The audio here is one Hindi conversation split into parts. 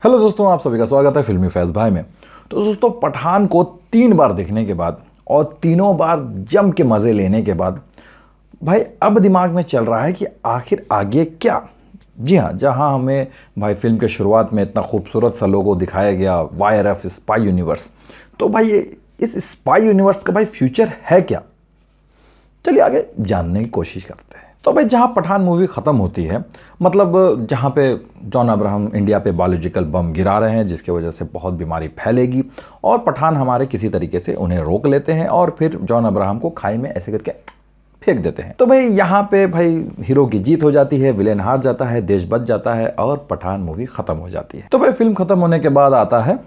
हेलो दोस्तों, आप सभी का स्वागत है फिल्मी फैज़ भाई में। तो दोस्तों, पठान को 3 बार देखने के बाद और तीनों बार जम के मज़े लेने के बाद भाई अब दिमाग में चल रहा है कि आखिर आगे क्या। जी हाँ, जहाँ हमें भाई फिल्म के शुरुआत में इतना खूबसूरत सा लोगो दिखाया गया YRF स्पाई यूनिवर्स, तो भाई ये इस स्पाई यूनिवर्स का भाई फ्यूचर है क्या। चलिए आगे जानने की कोशिश करते हैं। तो भाई जहाँ पठान मूवी ख़त्म होती है, मतलब जहाँ पे जॉन अब्राहम इंडिया पे बायोलॉजिकल बम गिरा रहे हैं जिसकी वजह से बहुत बीमारी फैलेगी और पठान हमारे किसी तरीके से उन्हें रोक लेते हैं और फिर जॉन अब्राहम को खाई में ऐसे करके फेंक देते हैं। तो भाई यहाँ पे भाई हीरो की जीत हो जाती है, विलेन हार जाता है, देश बच जाता है और पठान मूवी ख़त्म हो जाती है। तो भाई फिल्म ख़त्म होने के बाद आता है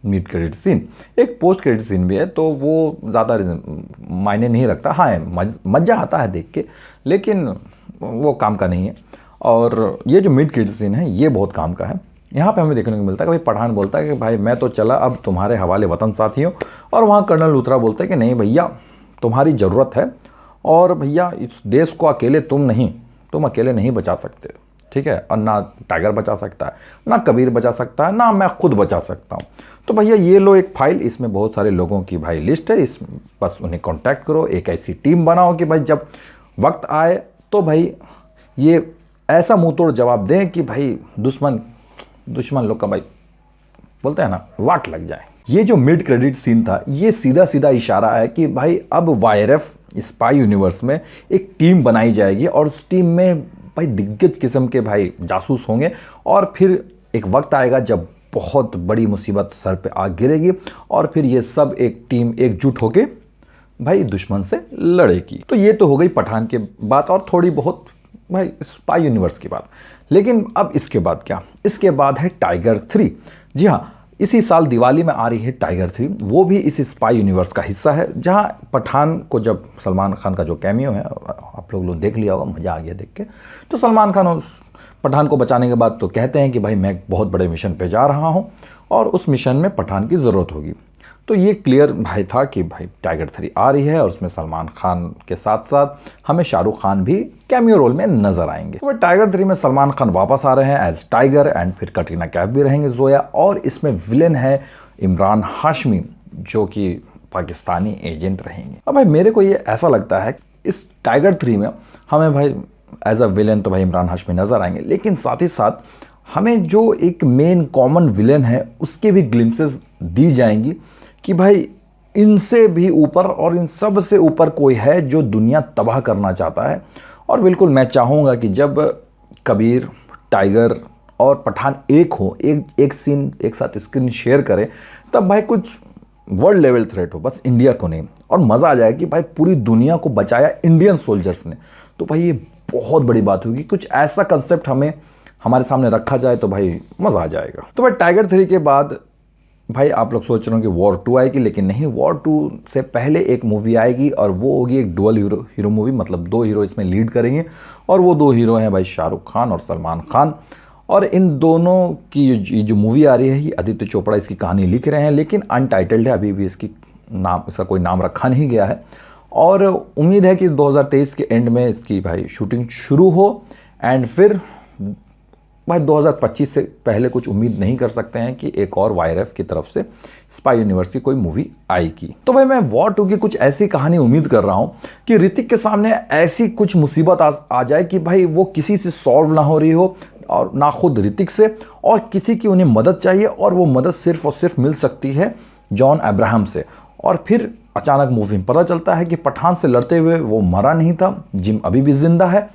मिड क्रेडिट सीन। एक पोस्ट क्रेडिट सीन भी है, तो वो ज़्यादा मायने नहीं रखता। हाँ, मज़ा आता है देख के, लेकिन वो काम का नहीं है। और ये जो मिड क्रेडिट सीन है ये बहुत काम का है। यहाँ पे हमें देखने को मिलता है कि भाई पठान बोलता है कि भाई मैं तो चला अब तुम्हारे हवाले वतन साथियों, और वहाँ कर्नल लूथरा बोलता है कि नहीं भैया, तुम्हारी ज़रूरत है और भैया इस देश को अकेले तुम अकेले नहीं बचा सकते, ठीक है। और ना टाइगर बचा सकता है, ना कबीर बचा सकता है, ना मैं खुद बचा सकता हूँ। तो भैया ये लो एक फाइल, इसमें बहुत सारे लोगों की भाई लिस्ट है, इस बस उन्हें कांटेक्ट करो, एक ऐसी टीम बनाओ कि भाई जब वक्त आए तो भाई ये ऐसा मुंह तोड़ जवाब दें कि भाई दुश्मन लोग का भाई बोलते हैं ना वाट लग जाए। ये जो मिड क्रेडिट सीन था ये सीधा सीधा इशारा है कि भाई अब YRF स्पाई यूनिवर्स में एक टीम बनाई जाएगी और उस टीम में भाई दिग्गज किस्म के भाई जासूस होंगे और फिर एक वक्त आएगा जब बहुत बड़ी मुसीबत सर पे आ गिरेगी और फिर ये सब एक टीम एकजुट होके भाई दुश्मन से लड़ेगी। तो ये तो हो गई पठान की बात और थोड़ी बहुत भाई स्पाई यूनिवर्स की बात। लेकिन अब इसके बाद क्या? इसके बाद है टाइगर 3। जी हाँ, इसी साल दिवाली में आ रही है टाइगर 3। वो भी इस स्पाई यूनिवर्स का हिस्सा है, जहाँ पठान को जब सलमान खान का जो कैमियो है आप लोग देख लिया होगा, मज़ा आ गया देख के। तो सलमान खान उस पठान को बचाने के बाद तो कहते हैं कि भाई मैं बहुत बड़े मिशन पे जा रहा हूँ और उस मिशन में पठान की ज़रूरत होगी। तो ये क्लियर भाई था कि भाई टाइगर 3 आ रही है और उसमें सलमान खान के साथ साथ हमें शाहरुख खान भी कैमियो रोल में नजर आएंगे। तो टाइगर 3 में सलमान खान वापस आ रहे हैं एज टाइगर एंड फिर कटरीना कैफ भी रहेंगे जोया, और इसमें विलेन है इमरान हाशमी जो कि पाकिस्तानी एजेंट रहेंगे। अब भाई मेरे को ये ऐसा लगता है इस टाइगर 3 में हमें भाई एज अ विलेन तो भाई इमरान हाशमी नजर आएंगे, लेकिन साथ ही साथ हमें जो एक मेन कॉमन विलेन है उसके भी ग्लिम्सेस दी जाएंगी कि भाई इनसे भी ऊपर और इन सब से ऊपर कोई है जो दुनिया तबाह करना चाहता है। और बिल्कुल मैं चाहूँगा कि जब कबीर, टाइगर और पठान एक हो, एक सीन एक साथ स्क्रीन शेयर करें, तब भाई कुछ वर्ल्ड लेवल थ्रेट हो, बस इंडिया को नहीं, और मज़ा आ जाए कि भाई पूरी दुनिया को बचाया इंडियन सोल्जर्स ने। तो भाई ये बहुत बड़ी बात होगी। कुछ ऐसा कंसेप्ट हमें हमारे सामने रखा जाए तो भाई मज़ा आ जाएगा। तो भाई टाइगर 3 के बाद भाई आप लोग सोच रहे हो कि वॉर 2 आएगी, लेकिन नहीं, वॉर 2 से पहले एक मूवी आएगी और वो होगी एक डुअल हीरो मूवी, मतलब 2 हीरो इसमें लीड करेंगे और वो 2 हीरो हैं भाई शाहरुख खान और सलमान खान। और इन दोनों की जो मूवी आ रही है ये आदित्य चोपड़ा इसकी कहानी लिख रहे हैं, लेकिन अनटाइटल्ड है, अभी भी इसका कोई नाम रखा नहीं गया है। और उम्मीद है कि 2023 के एंड में इसकी भाई शूटिंग शुरू हो एंड फिर भाई 2025 से पहले कुछ उम्मीद नहीं कर सकते हैं कि एक और YRF की तरफ से स्पाई यूनिवर्स की कोई मूवी आएगी। तो भाई मैं वॉर 2 की कुछ ऐसी कहानी उम्मीद कर रहा हूं कि ऋतिक के सामने ऐसी कुछ मुसीबत आ जाए कि भाई वो किसी से सॉल्व ना हो रही हो और ना खुद ऋतिक से, और किसी की उन्हें मदद चाहिए और वो मदद सिर्फ और सिर्फ मिल सकती है जॉन अब्राहम से। और फिर अचानक मूवी में पता चलता है कि पठान से लड़ते हुए वो मरा नहीं था, जिम अभी भी जिंदा है,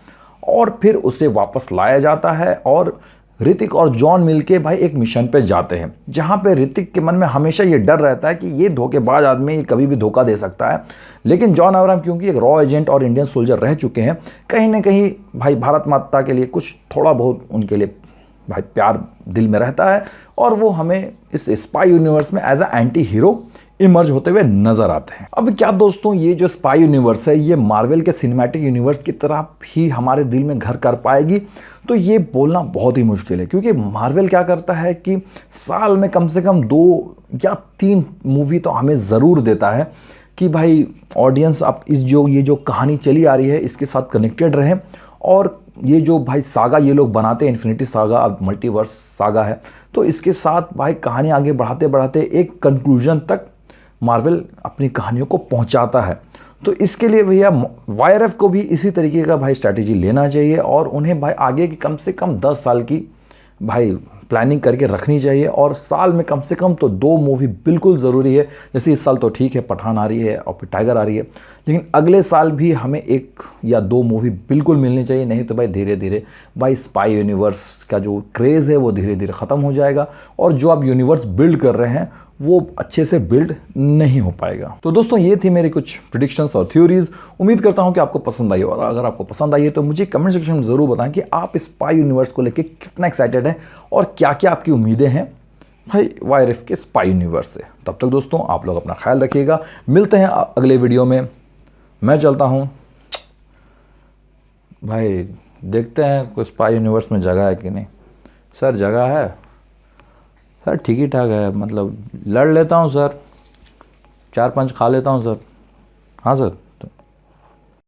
और फिर उसे वापस लाया जाता है और ऋतिक और जॉन मिलके भाई एक मिशन पे जाते हैं, जहां पे ऋतिक के मन में हमेशा ये डर रहता है कि ये धोखेबाज आदमी ये कभी भी धोखा दे सकता है। लेकिन जॉन अब्राहम क्योंकि एक रॉ एजेंट और इंडियन सोल्जर रह चुके हैं, कहीं ना कहीं भाई भारत माता के लिए कुछ थोड़ा बहुत उनके लिए भाई प्यार दिल में रहता है और वो हमें इस स्पाई यूनिवर्स में as a anti hero emerge होते हुए नजर आते हैं। अब क्या दोस्तों, ये जो स्पाई यूनिवर्स है ये मार्वल के सिनेमैटिक यूनिवर्स की तरह ही हमारे दिल में घर कर पाएगी? तो ये बोलना बहुत ही मुश्किल है, क्योंकि मार्वल क्या करता है कि साल में कम से कम 2 या 3 मूवी तो हमें ज़रूर देता है कि भाई ऑडियंस अब ये जो कहानी चली आ रही है इसके साथ कनेक्टेड रहें और ये जो भाई सागा ये लोग बनाते हैं, इन्फिनिटी सागा, अब मल्टीवर्स सागा है, तो इसके साथ भाई कहानी आगे बढ़ाते बढ़ाते एक कंक्लूजन तक मार्वल अपनी कहानियों को पहुंचाता है। तो इसके लिए भैया वाईआरएफ को भी इसी तरीके का भाई स्ट्रैटेजी लेना चाहिए और उन्हें भाई आगे की कम से कम 10 साल की भाई प्लानिंग करके रखनी चाहिए, और साल में कम से कम तो 2 मूवी बिल्कुल ज़रूरी है। जैसे इस साल तो ठीक है, पठान आ रही है और फिर टाइगर आ रही है, लेकिन अगले साल भी हमें 1 या 2 मूवी बिल्कुल मिलनी चाहिए, नहीं तो भाई धीरे धीरे भाई स्पाई यूनिवर्स का जो क्रेज़ है वो धीरे धीरे ख़त्म हो जाएगा, और जो आप यूनिवर्स बिल्ड कर रहे हैं वो अच्छे से बिल्ड नहीं हो पाएगा। तो दोस्तों ये थी मेरी कुछ प्रिडिक्शंस और थ्योरीज। उम्मीद करता हूँ कि आपको पसंद आई, और अगर आपको पसंद आई है तो मुझे कमेंट सेक्शन में ज़रूर बताएं कि आप स्पाई यूनिवर्स को लेकर कितना एक्साइटेड हैं और क्या क्या आपकी उम्मीदें हैं भाई वाईआरएफ के स्पाई यूनिवर्स से। तब तक दोस्तों आप लोग अपना ख्याल रखिएगा, मिलते हैं अगले वीडियो में। मैं चलता हूँ भाई, देखते हैं कोई स्पाई यूनिवर्स में जगह है कि नहीं। सर जगह है सर, ठीक ही ठाक है, मतलब लड़ लेता हूँ सर, 4-5 खा लेता हूँ सर। हाँ सर।